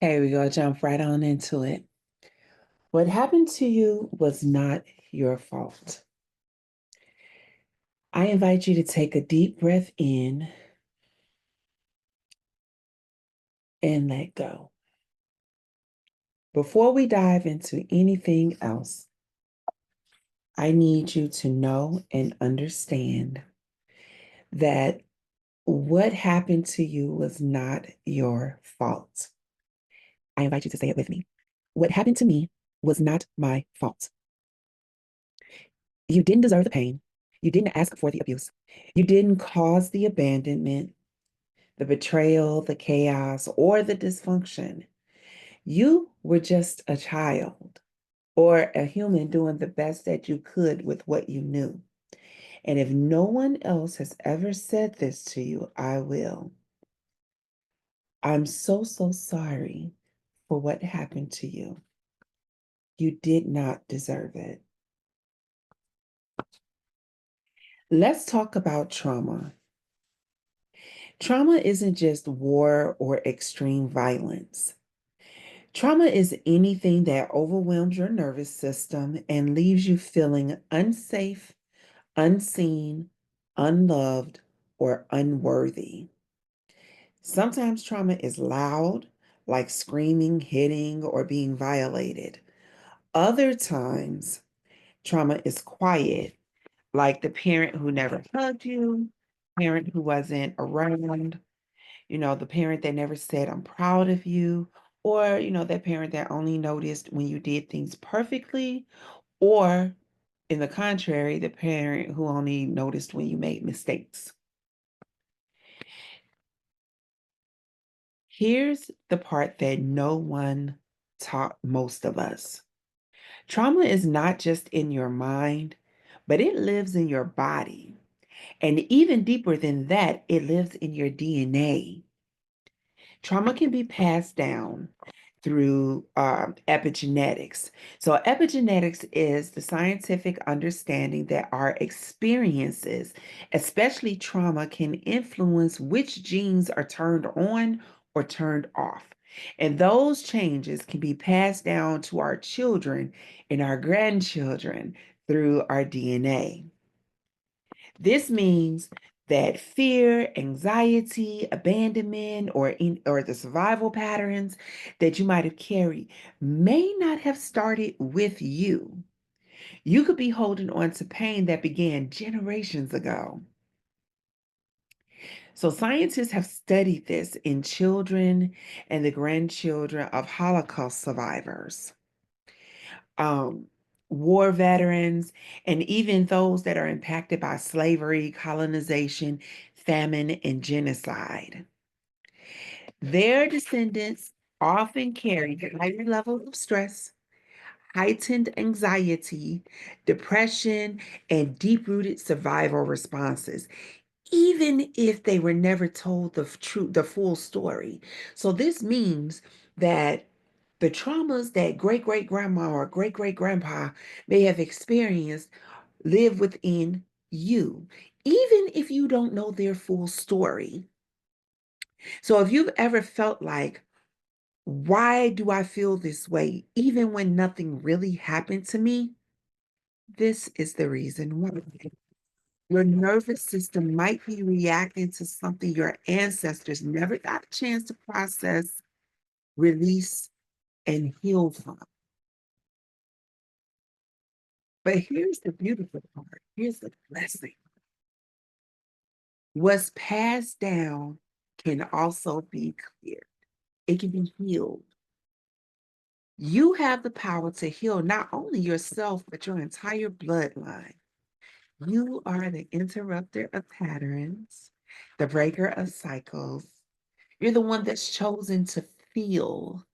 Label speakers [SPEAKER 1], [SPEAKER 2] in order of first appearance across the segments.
[SPEAKER 1] Okay, we're going to jump right on into it. What happened to you was not your fault. I invite you to take a deep breath in and let go. Before we dive into anything else, I need you to know and understand that what happened to you was not your fault. I invite you to say it with me. What happened to me was not my fault. You didn't deserve the pain. You didn't ask for the abuse. You didn't cause the abandonment, the betrayal, the chaos, or the dysfunction. You were just a child or a human doing the best that you could with what you knew. And if no one else has ever said this to you, I will. I'm so, so sorry for what happened to you. You did not deserve it. Let's talk about trauma. Trauma isn't just war or extreme violence. Trauma is anything that overwhelms your nervous system and leaves you feeling unsafe, unseen, unloved, or unworthy. Sometimes trauma is loud, like screaming, hitting, or being violated. Other times, trauma is quiet, like the parent who never hugged you, parent who wasn't around, the parent that never said, I'm proud of you, or, that parent that only noticed when you did things perfectly, or in the contrary, the parent who only noticed when you made mistakes. Here's the part that no one taught most of us. Trauma is not just in your mind, but it lives in your body. And even deeper than that, it lives in your DNA. Trauma can be passed down through epigenetics. So, epigenetics is the scientific understanding that our experiences, especially trauma, can influence which genes are turned on or turned off. And those changes can be passed down to our children and our grandchildren through our DNA. This means that fear, anxiety, abandonment, or the survival patterns that you might have carried may not have started with you. You could be holding on to pain that began generations ago. So scientists have studied this in children and the grandchildren of Holocaust survivors. Um, War veterans, and even those that are impacted by slavery, colonization, famine, and genocide. Their descendants often carry higher levels of stress, heightened anxiety, depression, and deep rooted survival responses, even if they were never told the full story. So, this means that the traumas that great great grandma or great great grandpa may have experienced live within you, even if you don't know their full story. So if you've ever felt like, why do I feel this way, even when nothing really happened to me? This is the reason why. Your nervous system might be reacting to something your ancestors never got a chance to process, release, and heal from. But here's the beautiful part. Here's the blessing. What's passed down can also be cleared. It can be healed. You have the power to heal not only yourself, but your entire bloodline. You are the interrupter of patterns, the breaker of cycles. You're the one that's chosen to feel,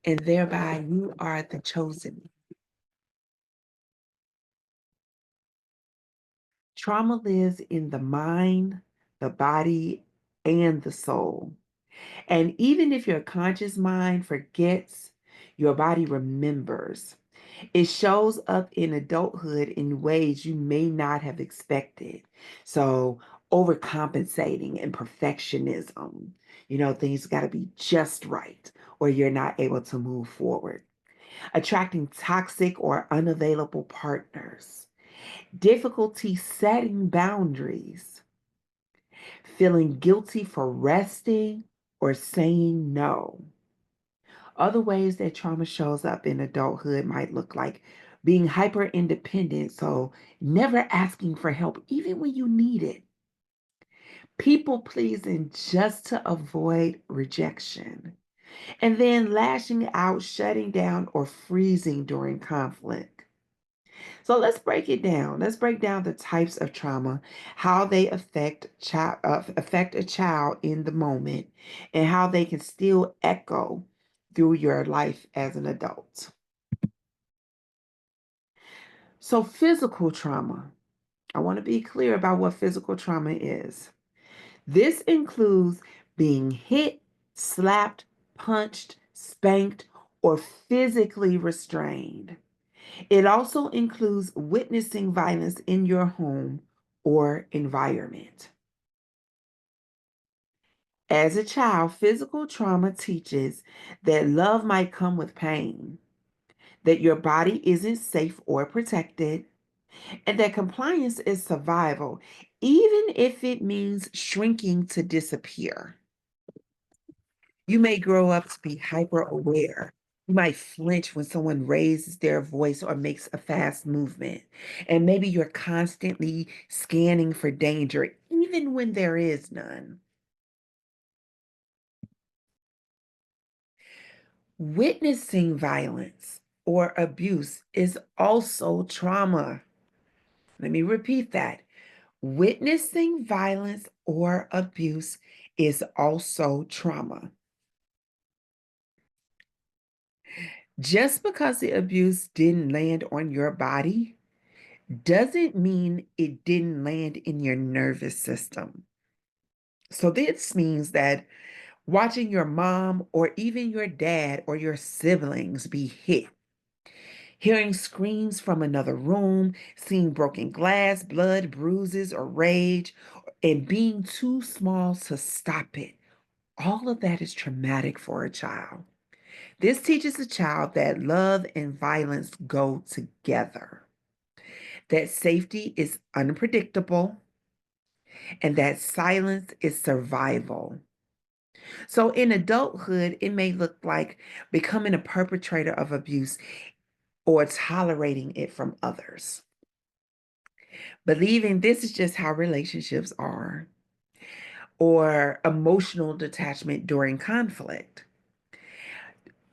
[SPEAKER 1] and thereby you are the chosen. Trauma lives in the mind, the body, and the soul. And even if your conscious mind forgets, your body remembers. It shows up in adulthood in ways you may not have expected. So, overcompensating and perfectionism, Things got to be just right, or you're not able to move forward. Attracting toxic or unavailable partners, difficulty setting boundaries, feeling guilty for resting or saying no. Other ways that trauma shows up in adulthood might look like being hyper independent, so never asking for help, even when you need it. People pleasing just to avoid rejection. And then lashing out, shutting down, or freezing during conflict. So let's break it down. Let's break down the types of trauma, how they affect a child in the moment, and how they can still echo through your life as an adult. So physical trauma. I want to be clear about what physical trauma is. This includes being hit, slapped, punched, spanked, or physically restrained. It also includes witnessing violence in your home or environment. As a child, physical trauma teaches that love might come with pain, that your body isn't safe or protected, and that compliance is survival, even if it means shrinking to disappear. You may grow up to be hyper aware. You might flinch when someone raises their voice or makes a fast movement. And maybe you're constantly scanning for danger, even when there is none. Witnessing violence or abuse is also trauma. Let me repeat that. Witnessing violence or abuse is also trauma. Just because the abuse didn't land on your body doesn't mean it didn't land in your nervous system. So this means that watching your mom or even your dad or your siblings be hit, hearing screams from another room, seeing broken glass, blood, bruises, or rage, and being too small to stop it, all of that is traumatic for a child. This teaches a child that love and violence go together, that safety is unpredictable, and that silence is survival. So in adulthood, it may look like becoming a perpetrator of abuse or tolerating it from others, believing this is just how relationships are, or emotional detachment during conflict.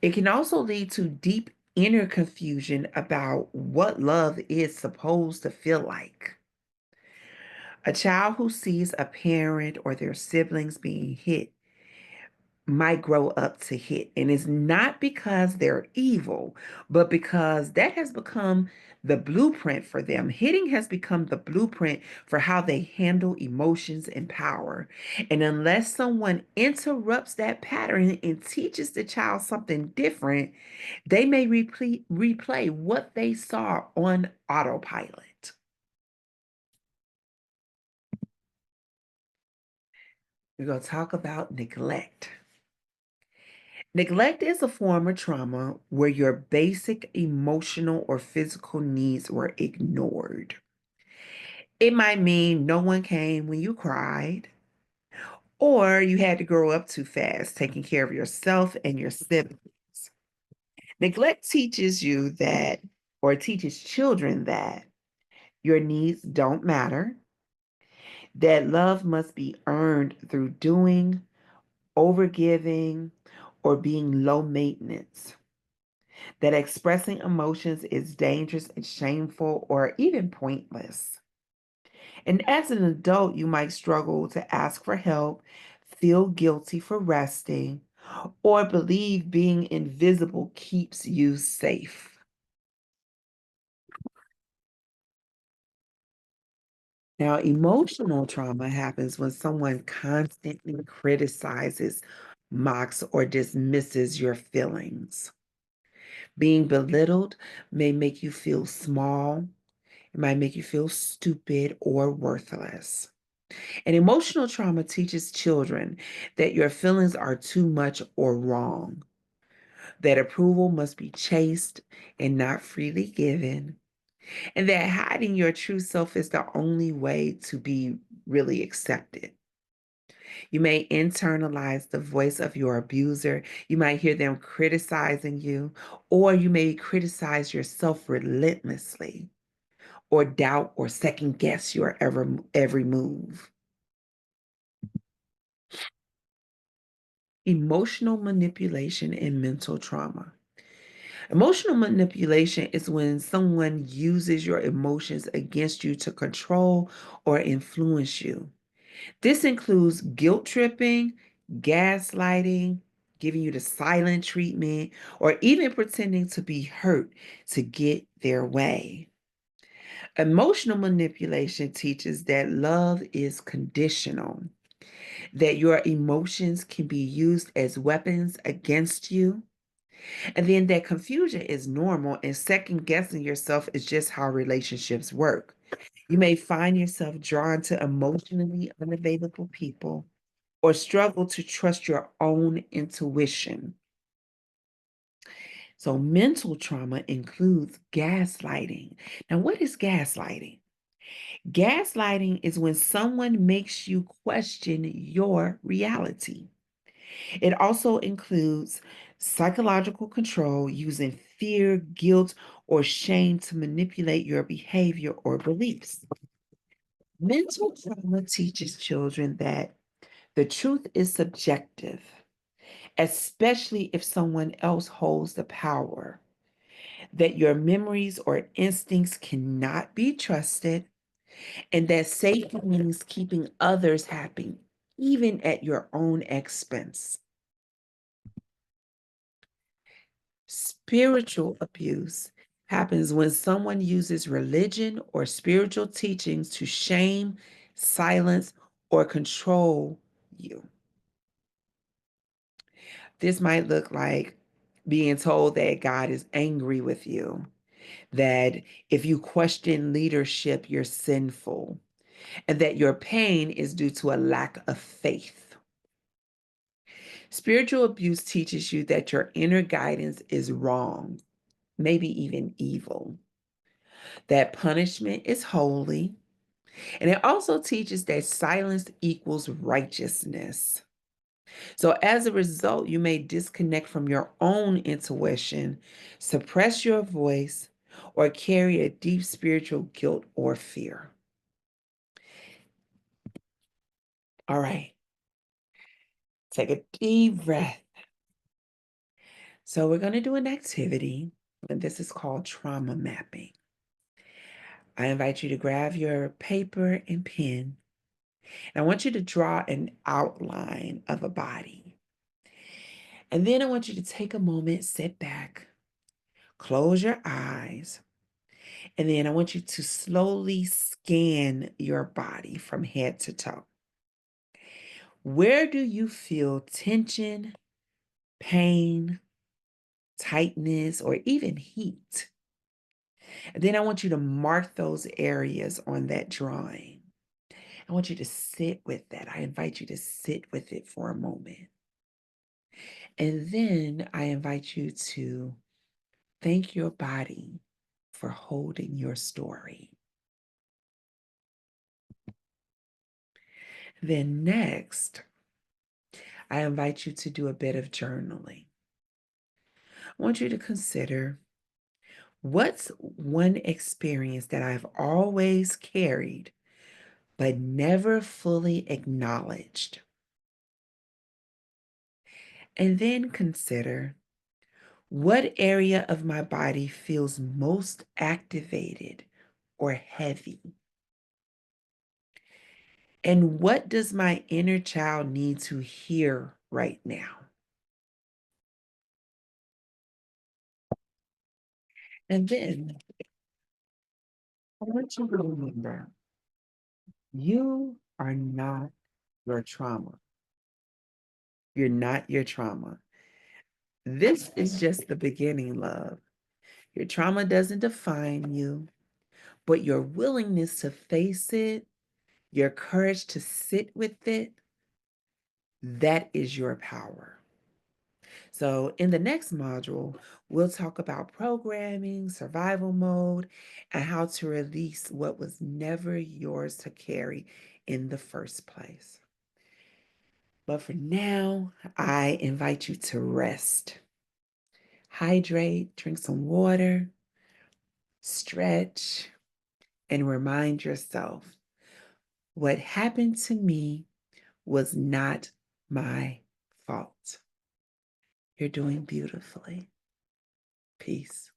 [SPEAKER 1] It can also lead to deep inner confusion about what love is supposed to feel like. A child who sees a parent or their siblings being hit might grow up to hit. And it's not because they're evil, but because that has become the blueprint for them. Hitting has become the blueprint for how they handle emotions and power. And unless someone interrupts that pattern and teaches the child something different, they may replay what they saw on autopilot. We're going to talk about neglect. Neglect is a form of trauma where your basic emotional or physical needs were ignored. It might mean no one came when you cried, or you had to grow up too fast, taking care of yourself and your siblings. Neglect teaches you that, or teaches children that your needs don't matter, that love must be earned through doing, overgiving, or being low maintenance, that expressing emotions is dangerous and shameful or even pointless. And as an adult, you might struggle to ask for help, feel guilty for resting, or believe being invisible keeps you safe. Now, emotional trauma happens when someone constantly criticizes, mocks, or dismisses your feelings. Being belittled may make you feel small. It might make you feel stupid or worthless. And emotional trauma teaches children that your feelings are too much or wrong, that approval must be chased and not freely given, and that hiding your true self is the only way to be really accepted. You may internalize the voice of your abuser. You might hear them criticizing you, or you may criticize yourself relentlessly, or doubt or second guess your every move. Emotional manipulation and mental trauma. Emotional manipulation is when someone uses your emotions against you to control or influence you. This includes guilt tripping, gaslighting, giving you the silent treatment, or even pretending to be hurt to get their way. Emotional manipulation teaches that love is conditional, that your emotions can be used as weapons against you, and then that confusion is normal and second guessing yourself is just how relationships work. You may find yourself drawn to emotionally unavailable people or struggle to trust your own intuition. So, mental trauma includes gaslighting. Now, what is gaslighting? Gaslighting is when someone makes you question your reality. It also includes psychological control using fear, guilt, or shame to manipulate your behavior or beliefs. Mental trauma teaches children that the truth is subjective, especially if someone else holds the power, that your memories or instincts cannot be trusted, and that safety means keeping others happy, even at your own expense. Spiritual abuse happens when someone uses religion or spiritual teachings to shame, silence, or control you. This might look like being told that God is angry with you, that if you question leadership, you're sinful, and that your pain is due to a lack of faith. Spiritual abuse teaches you that your inner guidance is wrong, maybe even evil, that punishment is holy, and it also teaches that silence equals righteousness. So, as a result, you may disconnect from your own intuition, suppress your voice, or carry a deep spiritual guilt or fear. All right, take a deep breath. So, we're going to do an activity, and this is called trauma mapping. I invite you to grab your paper and pen. And I want you to draw an outline of a body. And then I want you to take a moment, sit back, close your eyes, and then I want you to slowly scan your body from head to toe. Where do you feel tension, pain, tightness, or even heat? And then I want you to mark those areas on that drawing. I want you to sit with that. I invite you to sit with it for a moment. And then I invite you to thank your body for holding your story. Then next, I invite you to do a bit of journaling. I want you to consider what's one experience that I've always carried but never fully acknowledged. And then consider what area of my body feels most activated or heavy. And what does my inner child need to hear right now? And then I want you to remember you are not your trauma. You're not your trauma. This is just the beginning, love. Your trauma doesn't define you, but your willingness to face it Your courage to sit with it, that is your power. So, in the next module, we'll talk about programming, survival mode, and how to release what was never yours to carry in the first place. But for now, I invite you to rest, hydrate, drink some water, stretch, and remind yourself what happened to me was not my fault. You're doing beautifully. Peace.